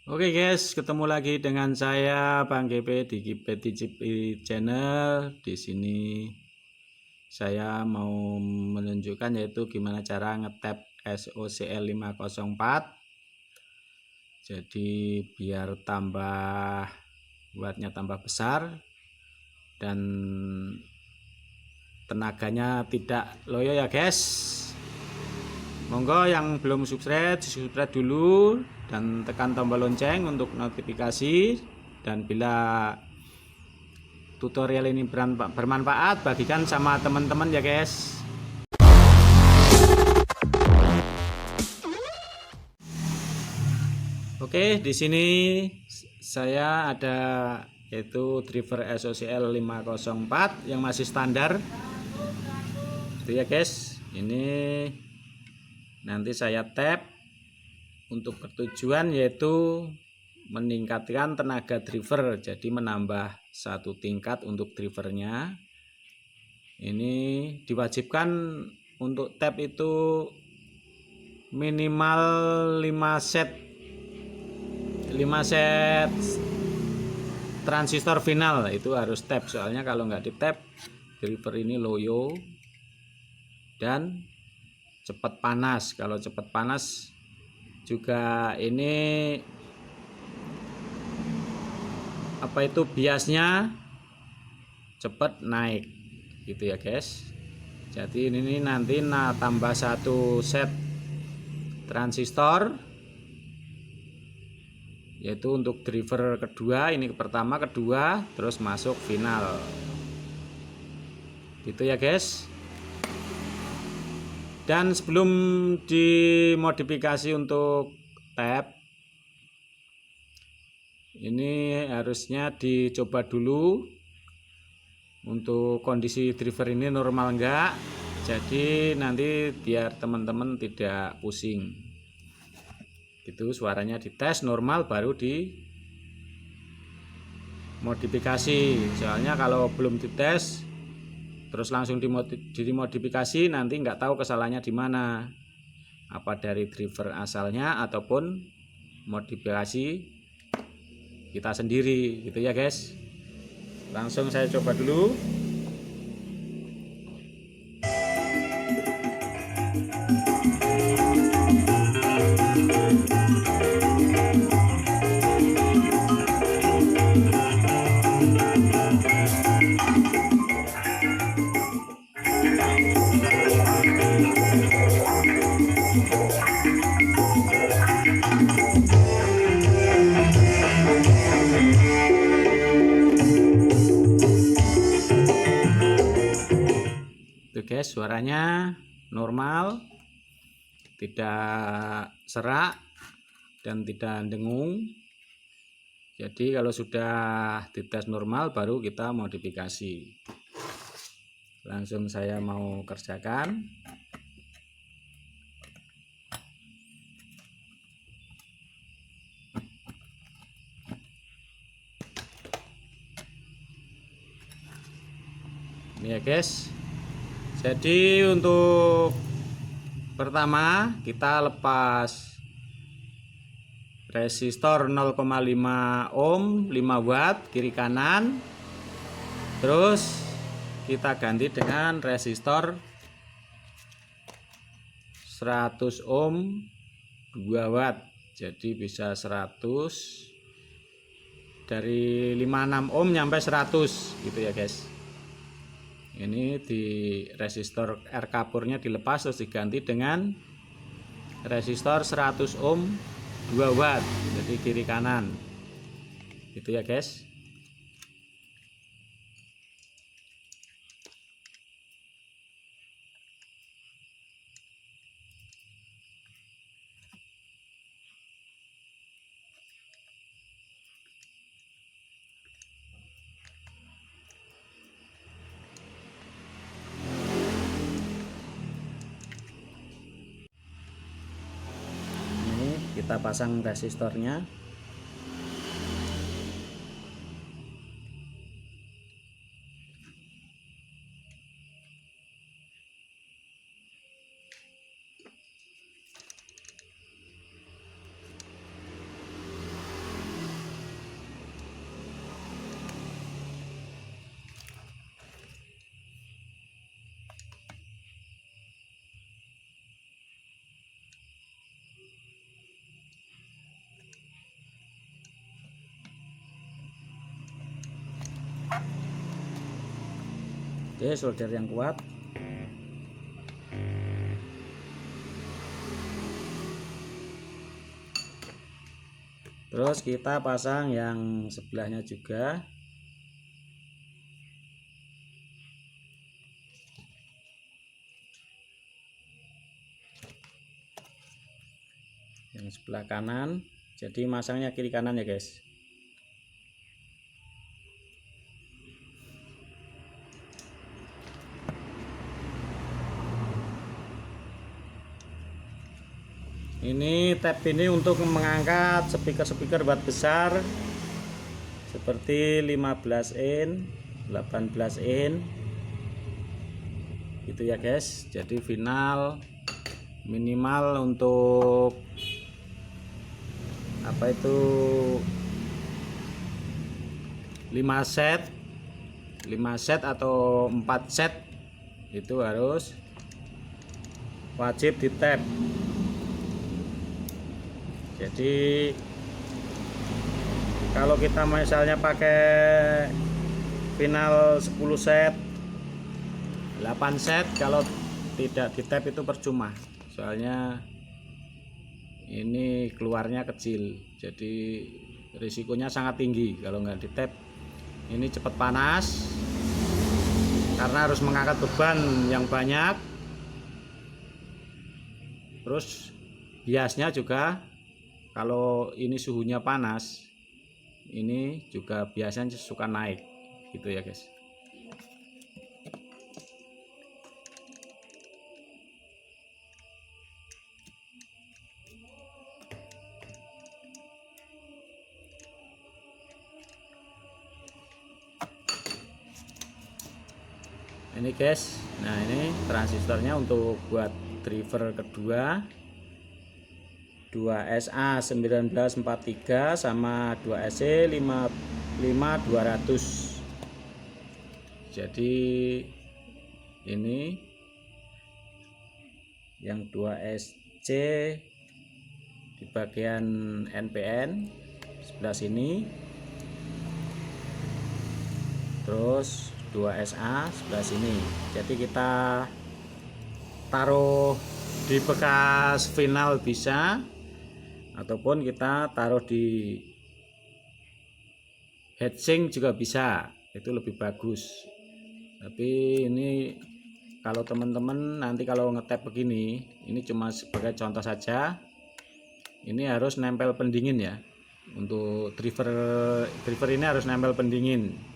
Oke guys, ketemu lagi dengan saya Bang GP di GP Channel. Di sini saya mau menunjukkan yaitu gimana cara ngetap SOCL 504. Jadi biar buatnya tambah besar dan tenaganya tidak loyo ya guys. Monggo yang belum subscribe dulu dan tekan tombol lonceng untuk notifikasi, dan bila tutorial ini bermanfaat bagikan sama teman-teman ya guys. Oke, di sini saya ada yaitu driver SOCL 504 yang masih standar. Itu ya guys. Ini nanti saya tap untuk bertujuan yaitu meningkatkan tenaga driver, jadi menambah satu tingkat untuk drivernya. Ini diwajibkan untuk tap itu minimal 5 set transistor final, itu harus tap, soalnya kalau nggak di tap driver ini loyo dan cepat panas. Kalau cepat panas juga ini biasnya cepat naik gitu ya guys. Jadi ini nanti tambah satu set transistor yaitu untuk driver kedua, ini pertama, kedua, terus masuk final gitu ya guys. Dan sebelum dimodifikasi untuk tap, ini harusnya dicoba dulu untuk kondisi driver ini normal enggak, jadi nanti biar teman-teman tidak pusing gitu. Suaranya dites normal baru dimodifikasi, soalnya kalau belum dites terus langsung dimodifikasi nanti nggak tahu kesalahannya di mana, apa dari driver asalnya ataupun modifikasi kita sendiri gitu ya guys. Langsung saya coba dulu. Tuh guys, suaranya normal, tidak serak dan tidak dengung. Jadi kalau sudah dites normal baru kita modifikasi. Langsung saya mau kerjakan. Ini ya guys. Jadi untuk pertama kita lepas resistor 0,5 ohm 5 watt kiri kanan, terus kita ganti dengan resistor 100 ohm 2 watt, jadi bisa 100, dari 56 ohm nyampe 100 gitu ya guys. Ini di resistor R kapurnya dilepas terus diganti dengan resistor 100 ohm 2 watt, jadi kiri kanan gitu ya guys. Kita pasang resistornya. Oke, solder yang kuat. Terus kita pasang yang sebelahnya juga. Yang sebelah kanan. Jadi masangnya kiri kanan ya guys. Ini tab ini untuk mengangkat speaker watt besar seperti 15 in, 18 in. Gitu ya guys. Jadi final minimal untuk apa itu 5 set atau 4 set itu harus wajib di tab. Jadi kalau kita misalnya pakai final 10 set 8 set, kalau tidak di tab itu percuma, soalnya ini keluarnya kecil, jadi risikonya sangat tinggi kalau nggak di tab. Ini cepat panas karena harus mengangkat beban yang banyak. Terus biasnya juga kalau ini suhunya panas, ini juga biasanya suka naik gitu ya guys. Ini guys, nah ini transistornya untuk buat driver kedua 2SA1943 sama 2SC55200. Jadi ini yang 2SC di bagian NPN sebelah sini, terus 2SA sebelah sini. Jadi kita taruh di bekas final bisa, ataupun kita taruh di heatsink juga bisa, itu lebih bagus. Tapi ini kalau teman-teman nanti kalau ngetap begini, ini cuma sebagai contoh saja. Ini harus nempel pendingin ya. Untuk driver ini harus nempel pendingin.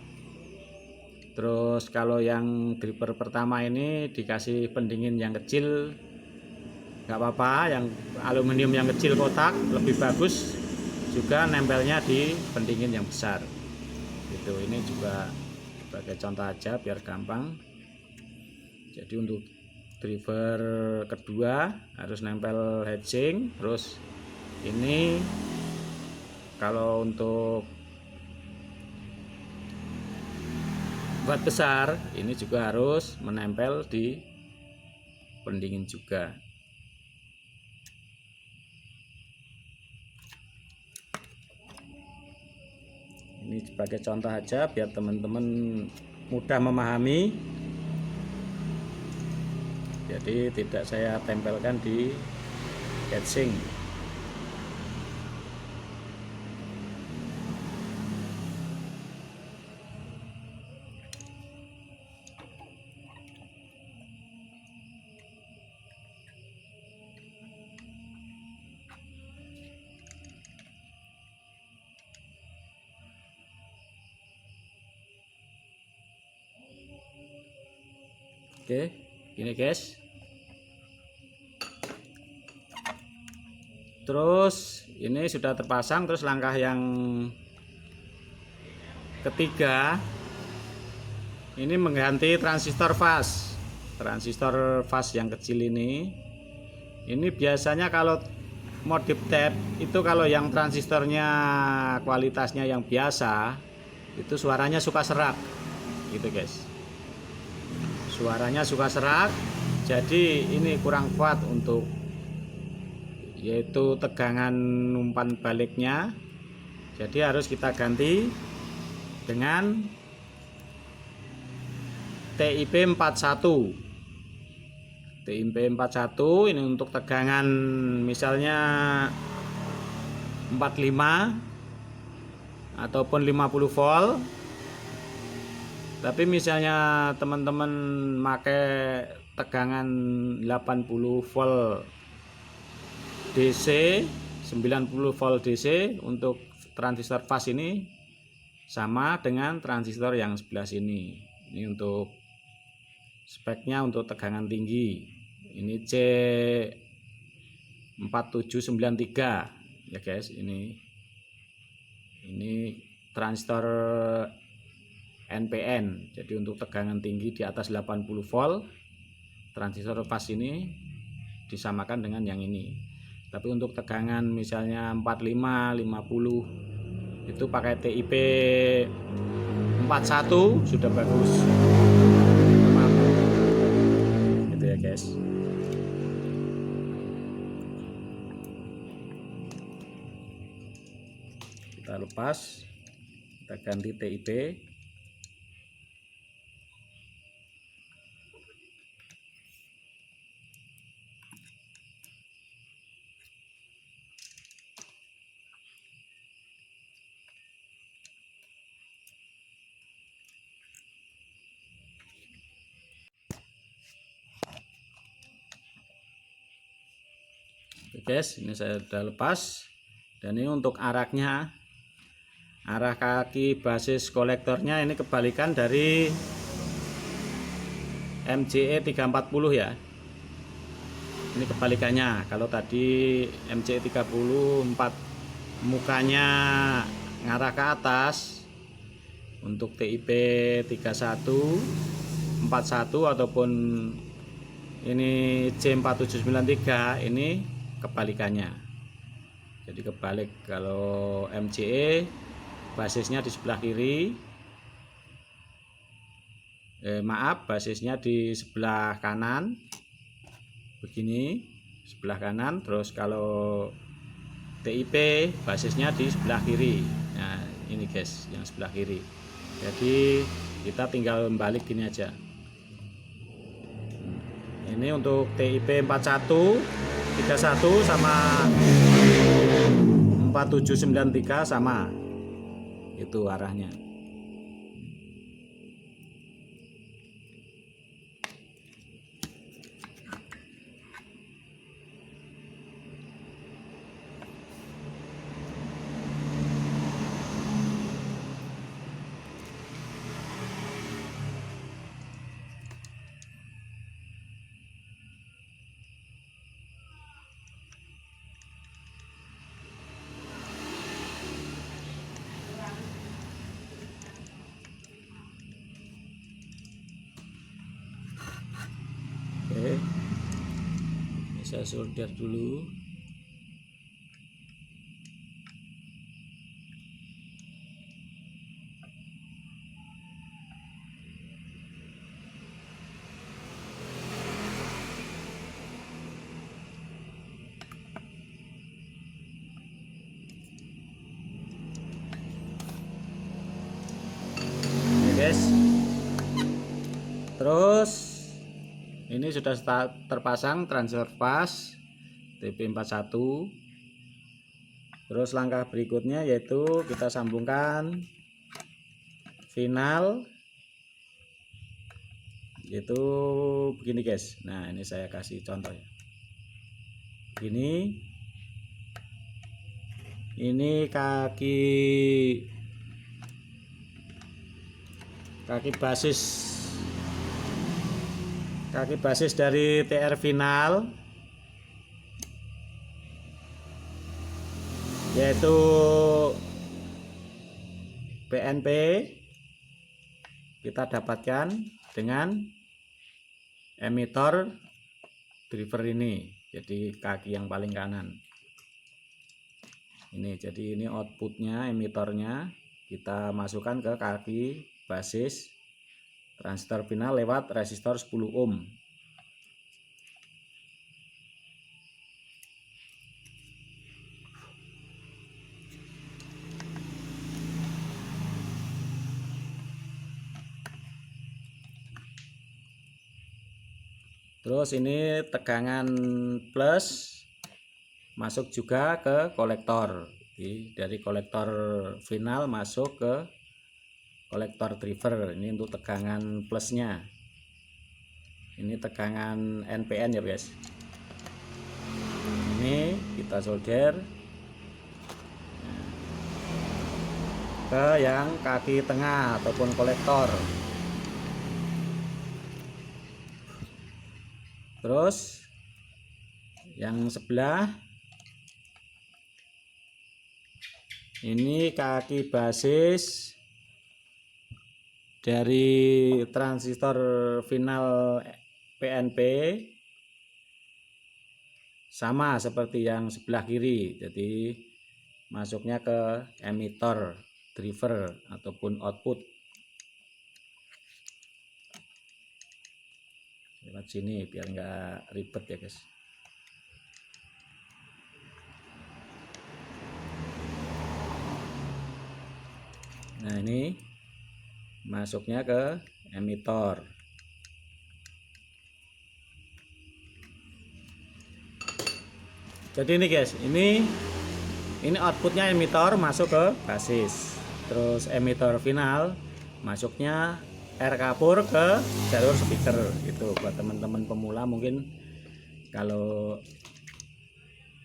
Terus kalau yang driver pertama ini dikasih pendingin yang kecil, nggak apa-apa, yang aluminium yang kecil kotak lebih bagus, juga nempelnya di pendingin yang besar. Itu ini juga sebagai contoh aja biar gampang. Jadi untuk driver kedua harus nempel heatsink. Terus ini kalau untuk watt besar ini juga harus menempel di pendingin juga. Ini sebagai contoh aja biar teman-teman mudah memahami. Jadi tidak saya tempelkan di heatsink. Oke, gini guys. Terus ini sudah terpasang. Terus langkah yang ketiga ini mengganti transistor fast. Transistor fast yang kecil ini biasanya kalau modif tab itu, kalau yang transistornya kualitasnya yang biasa itu suaranya suka serak gitu guys. Suaranya suka serak, jadi ini kurang kuat untuk yaitu tegangan umpan baliknya. Jadi harus kita ganti dengan TIP 41. TIP 41 ini untuk tegangan misalnya 45 ataupun 50 volt. Tapi misalnya teman-teman pakai tegangan 80 volt DC, 90 volt DC, untuk transistor fast ini sama dengan transistor yang sebelah sini. Ini untuk speknya untuk tegangan tinggi. Ini C4793 ya guys. Ini transistor NPN. Jadi untuk tegangan tinggi di atas 80 volt, transistor fast ini disamakan dengan yang ini. Tapi untuk tegangan misalnya 45, 50 itu pakai TIP 41 sudah bagus. Gitu ya guys. Kita lepas, kita ganti TIP. Oke guys, ini saya sudah lepas. Dan ini untuk araknya, arah kaki basis kolektornya ini kebalikan dari MJE 340 ya. Ini kebalikannya. Kalau tadi MJE 30 4 mukanya ngarah ke atas, untuk TIP 31 41 ataupun ini C4793 ini kebalikannya. Jadi kebalik. Kalau MJE basisnya di sebelah kiri, basisnya di sebelah kanan begini, sebelah kanan. Terus kalau TIP basisnya di sebelah kiri. Nah ini guys, yang sebelah kiri. Jadi kita tinggal balik gini aja. Ini untuk TIP 41 31 sama 4793 sama, itu arahnya. Oke, ini saya solder dulu. Oke guys, terus ini sudah terpasang transistor fast TIP 41. Terus langkah berikutnya yaitu kita sambungkan final, yaitu begini guys. Nah ini saya kasih contoh ya. Ini kaki basis dari TR final, yaitu PNP, kita dapatkan dengan emitor driver ini. Jadi kaki yang paling kanan ini. Jadi ini outputnya, emitornya kita masukkan ke kaki basis transistor final lewat resistor 10 ohm. Terus ini tegangan plus masuk juga ke kolektor. Jadi dari kolektor final masuk ke kolektor driver. Ini untuk tegangan plusnya. Ini tegangan NPN ya guys. Ini kita solder ke yang kaki tengah ataupun kolektor. Terus yang sebelah ini kaki basis dari transistor final PNP, sama seperti yang sebelah kiri. Jadi masuknya ke emitter driver ataupun output lewat sini biar nggak ribet ya guys. Nah ini masuknya ke emitter. Jadi ini guys, ini outputnya emitter masuk ke basis. Terus emitter final masuknya air kapur ke jalur speaker. Itu buat teman-teman pemula mungkin kalau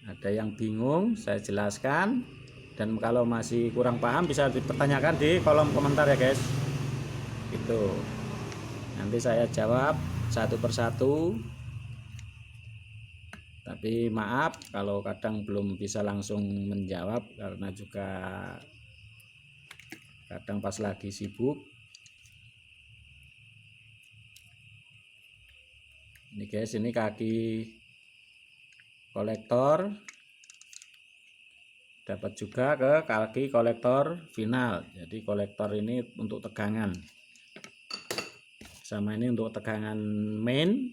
ada yang bingung saya jelaskan, dan kalau masih kurang paham bisa dipertanyakan di kolom komentar ya guys. Itu nanti saya jawab satu persatu. Tapi maaf kalau kadang belum bisa langsung menjawab karena juga kadang pas lagi sibuk. Ini guys, ini kaki kolektor dapat juga ke kaki kolektor final. Jadi kolektor ini untuk tegangan, sama ini untuk tegangan main.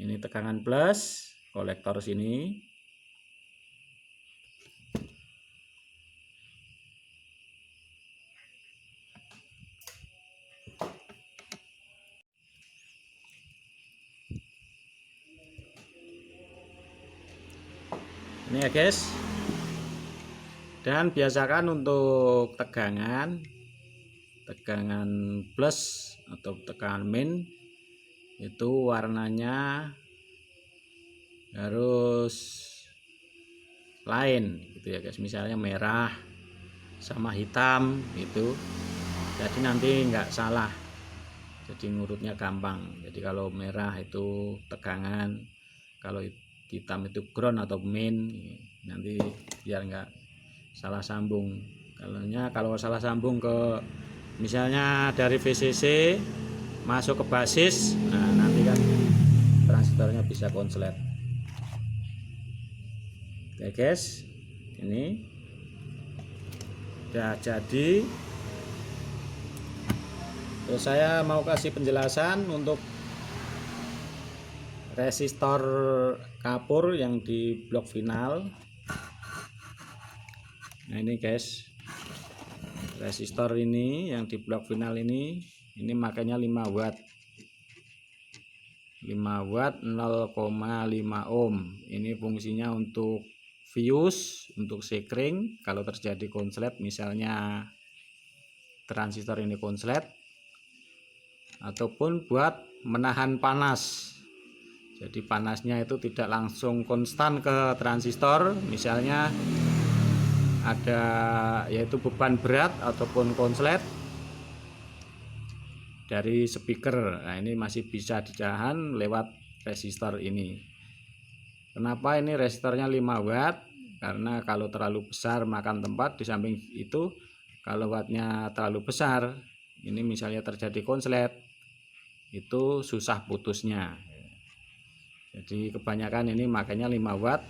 Ini tegangan plus kolektor sini. Ini ya guys. Dan biasakan untuk tegangan plus atau tegangan min itu warnanya harus lain gitu ya guys. Misalnya merah sama hitam itu, jadi nanti nggak salah, jadi ngurutnya gampang. Jadi kalau merah itu tegangan, kalau hitam itu ground atau main, nanti biar nggak salah sambung. Kalau salah sambung ke misalnya dari VCC masuk ke basis, nah nanti kan transistornya bisa konslet. Oke guys, ini udah jadi. Terus saya mau kasih penjelasan untuk resistor kapur yang di blok final. Nah ini guys, resistor ini yang di blok final ini makanya 5 watt 0,5 ohm. Ini fungsinya untuk fuse, untuk sekring kalau terjadi konslet, misalnya transistor ini konslet, ataupun buat menahan panas. Jadi panasnya itu tidak langsung konstan ke transistor, misalnya ada yaitu beban berat ataupun konslet dari speaker. Nah ini masih bisa ditahan lewat resistor ini. Kenapa ini resistornya 5 watt? Karena kalau terlalu besar makan tempat. Di samping itu kalau wattnya terlalu besar, ini misalnya terjadi konslet, itu susah putusnya. Jadi kebanyakan ini makanya 5 watt.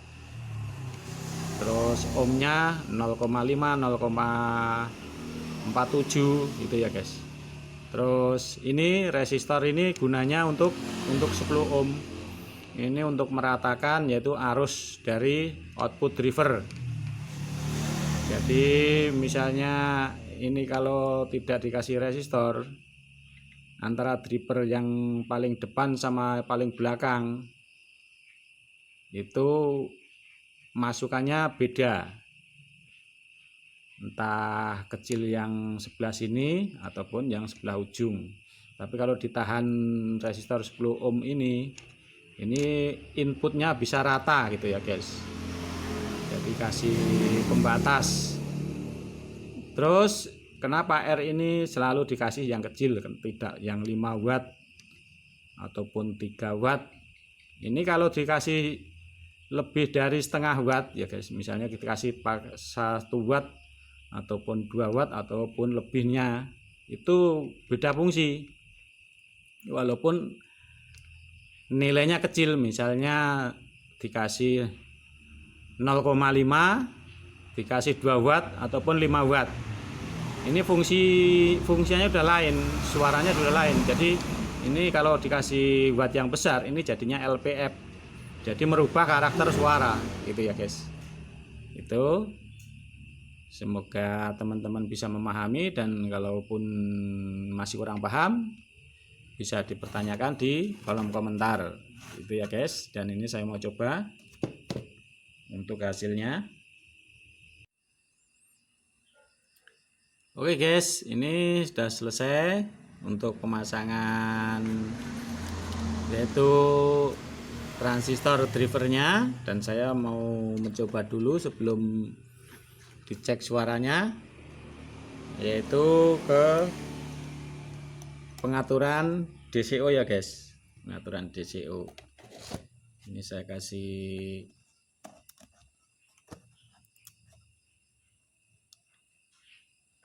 Terus ohmnya 0,5 0,47 gitu ya guys. Terus ini resistor ini gunanya untuk 10 ohm. Ini untuk meratakan yaitu arus dari output driver. Jadi misalnya ini kalau tidak dikasih resistor, antara driver yang paling depan sama paling belakang itu masukannya beda, entah kecil yang sebelah sini ataupun yang sebelah ujung. Tapi kalau ditahan resistor 10 ohm ini inputnya bisa rata gitu ya guys, jadi kasih pembatas. Terus kenapa R ini selalu dikasih yang kecil, tidak yang 5 watt ataupun 3 watt. Ini kalau dikasih lebih dari setengah watt ya guys, misalnya kita kasih 1 watt ataupun 2 watt ataupun lebihnya, itu beda fungsi. Walaupun nilainya kecil, misalnya dikasih 0,5, dikasih 2 watt ataupun 5 watt, ini fungsinya udah lain, suaranya udah lain. Jadi ini kalau dikasih watt yang besar, ini jadinya LPF, jadi merubah karakter suara gitu ya guys. Itu semoga teman-teman bisa memahami, dan kalaupun masih kurang paham bisa dipertanyakan di kolom komentar itu ya guys. Dan ini saya mau coba untuk hasilnya. Oke guys, ini sudah selesai untuk pemasangan yaitu transistor drivernya, dan saya mau mencoba dulu sebelum dicek suaranya, yaitu ke pengaturan DCO ya guys, pengaturan DCO. Ini saya kasih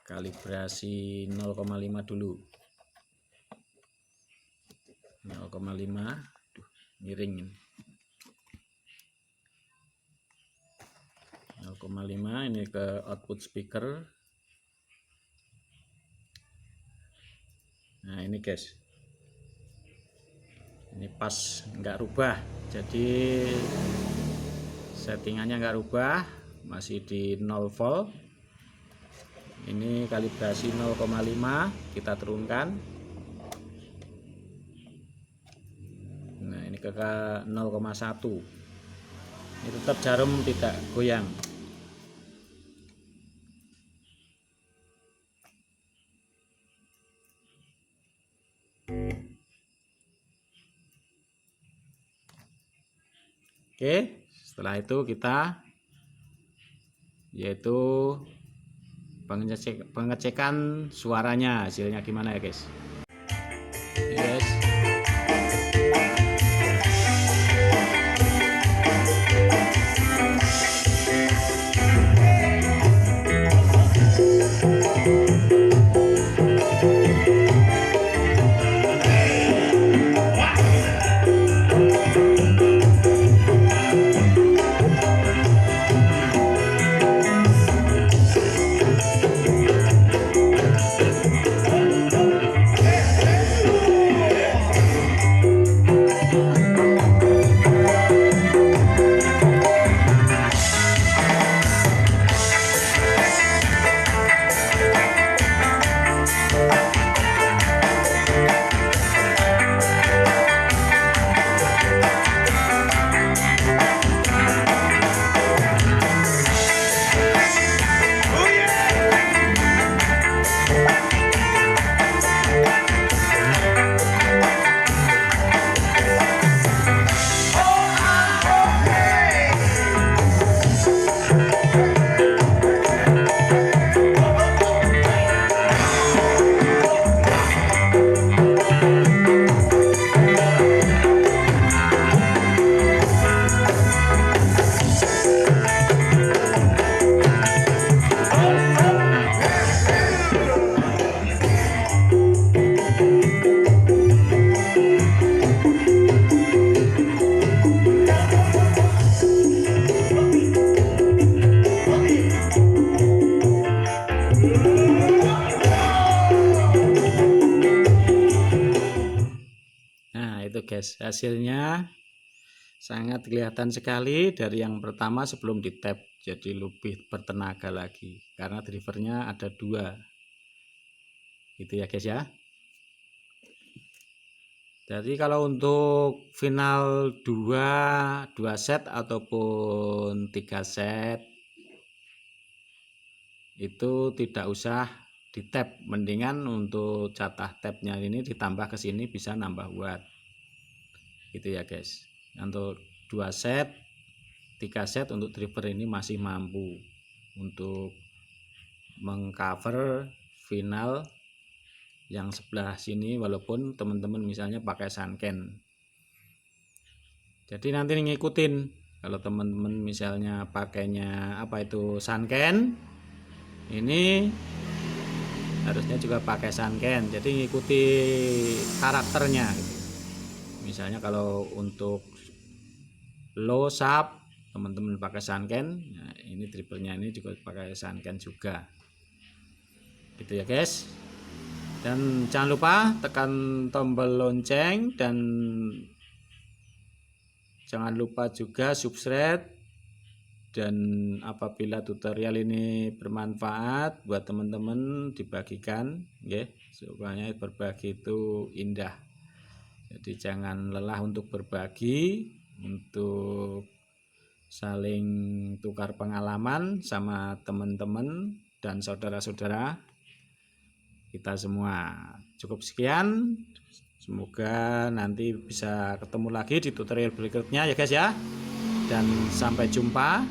kalibrasi 0,5 dulu. 0,5, miring ini. 0,5 ini ke output speaker. Nah ini guys, ini pas, nggak rubah, jadi settingannya nggak rubah, masih di 0 volt. Ini kalibrasi 0,5, kita turunkan. Nah ini ke 0,1, ini tetap jarum tidak goyang. Oke, setelah itu kita yaitu pengecekan suaranya, hasilnya gimana ya guys. Yes. Nah itu guys, hasilnya sangat kelihatan sekali dari yang pertama sebelum di tap, jadi lebih bertenaga lagi karena drivernya ada 2 gitu ya guys ya. Jadi kalau untuk final 2 set ataupun 3 set itu tidak usah di tab, mendingan untuk jatah tabnya ini ditambah ke sini bisa nambah watt gitu ya guys. Untuk 2 set 3 set untuk driver ini masih mampu untuk mengcover final yang sebelah sini, walaupun teman-teman misalnya pakai Sanken. Jadi nanti ngikutin, kalau teman-teman misalnya pakainya apa itu Sanken, ini harusnya juga pakai Sanken, jadi ngikuti karakternya gitu. Misalnya kalau untuk low sharp teman-teman pakai Sanken, nah ini drivernya ini juga pakai Sanken juga gitu ya guys. Dan jangan lupa tekan tombol lonceng, dan jangan lupa juga subscribe. Dan apabila tutorial ini bermanfaat buat teman-teman, dibagikan ya, supaya berbagi itu indah. Jadi jangan lelah untuk berbagi, untuk saling tukar pengalaman sama teman-teman dan saudara-saudara kita semua. Cukup sekian, semoga nanti bisa ketemu lagi di tutorial berikutnya ya guys ya, dan sampai jumpa.